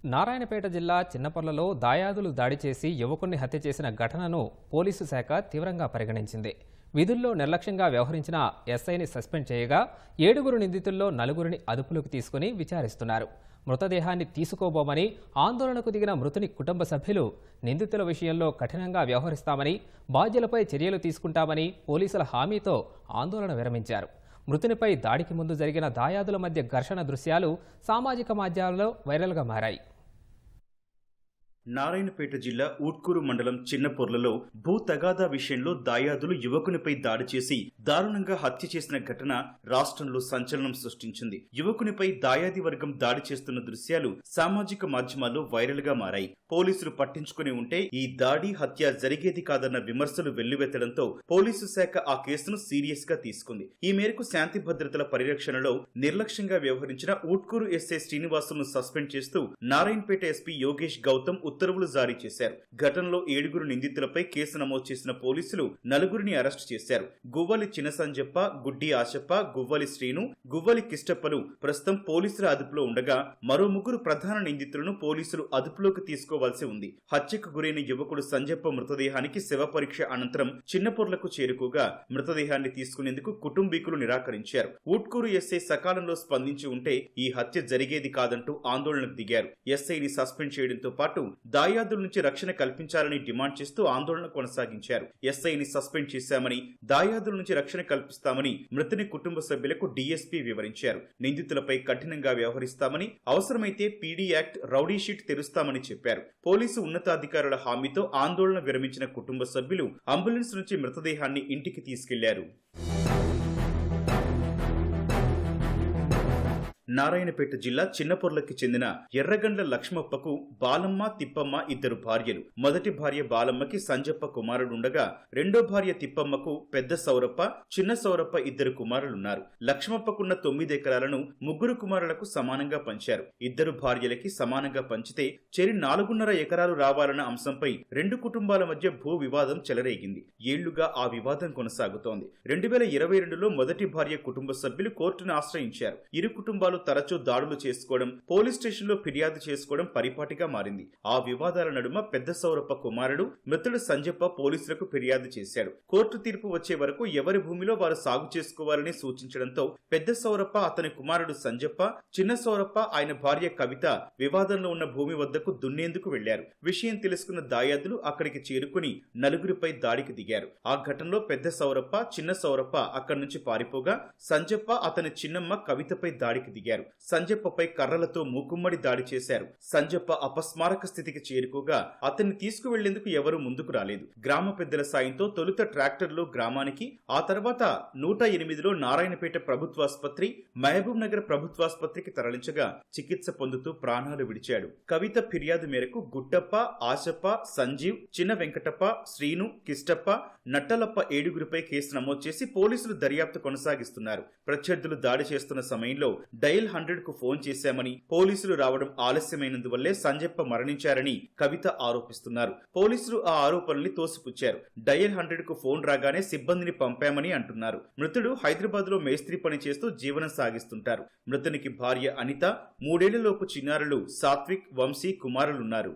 నారాయణపేట జిల్లా చిన్నపర్లలో దాయాదులు దాడి చేసి యువకుణ్ణి హత్య చేసిన ఘటనను పోలీసు శాఖ తీవ్రంగా పరిగణించింది. విధుల్లో నిర్లక్ష్యంగా వ్యవహరించిన ఎస్ఐని సస్పెండ్ చేయగా 7 నిందితుల్లో 4 అదుపులోకి తీసుకుని విచారిస్తున్నారు. మృతదేహాన్ని తీసుకోబోమని ఆందోళనకు దిగిన మృతుని కుటుంబ సభ్యులు నిందితుల విషయంలో కఠినంగా వ్యవహరిస్తామని, బాధ్యులపై చర్యలు తీసుకుంటామని పోలీసుల హామీతో ఆందోళన విరమించారు. మృతునిపై దాడికి ముందు జరిగిన దాయాదుల మధ్య ఘర్షణ దృశ్యాలు సామాజిక మాధ్యమాల్లో వైరల్గా మారాయి. నారాయణపేట జిల్లా ఊట్కూరు మండలం చిన్నపొర్లలో భూ తగాదా విషయంలో దాయాదులు యువకునిపై దాడి చేసి దారుణంగా హత్య చేసిన ఘటన రాష్ట్రంలో సంచలనం సృష్టించింది. యువకునిపై దాయాది వర్గం దాడి చేస్తున్న దృశ్యాలు సామాజిక మాధ్యమాల్లో వైరల్ గా మారాయి. పోలీసులు పట్టించుకుని ఉంటే ఈ దాడి హత్య జరిగేది కాదన్న విమర్శలు వెల్లువెత్తడంతో పోలీసు శాఖ ఆ కేసును సీరియస్ గా తీసుకుంది. ఈ మేరకు శాంతి భద్రతల పరిరక్షణలో నిర్లక్ష్యంగా వ్యవహరించిన ఊట్కూరు ఎస్ఐ శ్రీనివాసులను సస్పెండ్ చేస్తూ నారాయణపేట ఎస్పీ యోగేష్ గౌతమ్ ఉత్తర్వులు జారీ చేశారు. ఘటనలో 7 నిందితులపై కేసు నమోదు చేసిన పోలీసులు 4 అరెస్టు చేశారు. గువ్వలి చినసంజప్ప, గుడ్డి ఆశప్ప, గువ్వలి శ్రీను, గువ్వలి కిష్టప్పలు ప్రస్తుతం పోలీసుల అదుపులో ఉండగా మరో 3 ప్రధాన నిందితులను పోలీసులు అదుపులోకి తీసుకోవాల్సి ఉంది. హత్యకు గురైన యువకుడు సంజప్ప మృతదేహానికి శవ పరీక్ష అనంతరం చిన్నపొర్లకు చేరుకోగా మృతదేహాన్ని తీసుకునేందుకు కుటుంబీకులు నిరాకరించారు. ఊట్కూరు ఎస్ఐ సకాలంలో స్పందించి ఉంటే ఈ హత్య జరిగేది కాదంటూ ఆందోళనకు దిగారు. ఎస్ఐని సస్పెండ్ చేయడంతో పాటు దాయాదుల నుంచి రక్షణ కల్పించాలని డిమాండ్ చేస్తూ ఆందోళన కొనసాగించారు. ఎస్ఐని సస్పెండ్ చేశామని, దాయాదుల నుంచి రక్షణ కల్పిస్తామని మృతుని కుటుంబ సభ్యులకు డీఎస్పీ వివరించారు. నిందితులపై కఠినంగా వ్యవహరిస్తామని, అవసరమైతే పీడీ యాక్ట్, రౌడీ షీట్ తెరుస్తామని చెప్పారు. పోలీసు ఉన్నతాధికారుల హామీతో ఆందోళన విరమించిన కుటుంబ సభ్యులు అంబులెన్స్ నుంచి మృతదేహాన్ని ఇంటికి తీసుకెళ్లారు. నారాయణపేట జిల్లా చిన్నపొర్లకి చెందిన ఎర్రగండ్ల లక్ష్మప్పకు బాలమ్మ, తిప్పమ్మ 2 భార్యలు. మొదటి భార్య బాలమ్మకి సంజప్ప కుమారుడుండగా రెండో భార్య తిప్పమ్మకు పెద్ద సౌరప్ప, చిన్న సౌరప్ప 2 కుమారులున్నారు. లక్ష్మప్పకున్న 9 ఎకరాలను 3 కుమారులకు సమానంగా పంచారు. 2 భార్యలకి సమానంగా పంచితే చెరి 4.5 ఎకరాలు రావాలన్న అంశంపై 2 కుటుంబాల మధ్య భూ వివాదం చెలరేగింది. ఏళ్లుగా ఆ వివాదం కొనసాగుతోంది. 2022లో మొదటి భార్య కుటుంబ సభ్యులు కోర్టును ఆశ్రయించారు. ఇరు కుటుంబాలు తరచూ దాడులు చేసుకోవడం, పోలీస్ స్టేషన్లో ఫిర్యాదు చేసుకోవడం పరిపాటిగా మారింది. ఆ వివాదాల నడుమ పెద్ద సౌరప్ప కుమారుడు మృతుడు సంజప్ప పోలీసులకు ఫిర్యాదు చేశాడు. కోర్టు తీర్పు వచ్చే వరకు ఎవరి భూమిలో వారు సాగు చేసుకోవాలని సూచించడంతో పెద్ద సౌరప్ప, అతని కుమారుడు సంజప్ప, చిన్న సౌరప్ప, ఆయన భార్య కవిత వివాదంలో ఉన్న భూమి వద్దకు దున్నేందుకు వెళ్లారు. విషయం తెలుసుకున్న దాయాదులు అక్కడికి చేరుకుని 4 దాడికి దిగారు. ఆ ఘటనలో పెద్ద సౌరప్ప, చిన్న సౌరప్ప అక్కడి నుంచి పారిపోగా సంజప్ప, అతని చిన్నమ్మ కవితపై దాడికి దిగారు. సంజప్పపై కర్రలతో మూకుమ్మడి దాడి చేశారు. సంజప్ప అపస్మారక స్థితికి చేరుకోగా అతన్ని తీసుకువెళ్లేందుకు ఎవరూ ముందుకు రాలేదు. గ్రామ పెద్దల సాయంతో తొలుత ట్రాక్టర్లో గ్రామానికి, ఆ తర్వాత 108లో నారాయణపేట ప్రభుత్వాసుపత్రి, మహబూబ్ నగర్ ప్రభుత్వాసుపత్రికి తరలించగా చికిత్స పొందుతూ ప్రాణాలు విడిచాడు. కవిత ఫిర్యాదు మేరకు గుట్టప్ప, ఆశప్ప, సంజీవ్, చిన్న వెంకటప్ప, శ్రీను, కిష్టప్ప, నట్టలప్ప 7 కేసు నమోదు చేసి పోలీసులు దర్యాప్తు కొనసాగిస్తున్నారు. ప్రత్యర్థులు దాడి చేస్తున్న సమయంలో డయల్ 100కు ఫోన్ చేశామని, పోలీసులు రావడం ఆలస్యమైనందువల్లే సంజప్ప మరణించారని కవిత ఆరోపిస్తున్నారు. పోలీసులు ఆ ఆరోపణల్ని తోసిపుచ్చారు. డయల్ 100కు ఫోన్ రాగానే సిబ్బందిని పంపామని అంటున్నారు. మృతుడు హైదరాబాద్ లో మేస్త్రి పని చేస్తూ జీవనం సాగిస్తుంటారు. మృతునికి భార్య అనిత, 3 ఏళ్లలోపు చిన్నారులు సాత్విక్, వంశీ కుమారులున్నారు.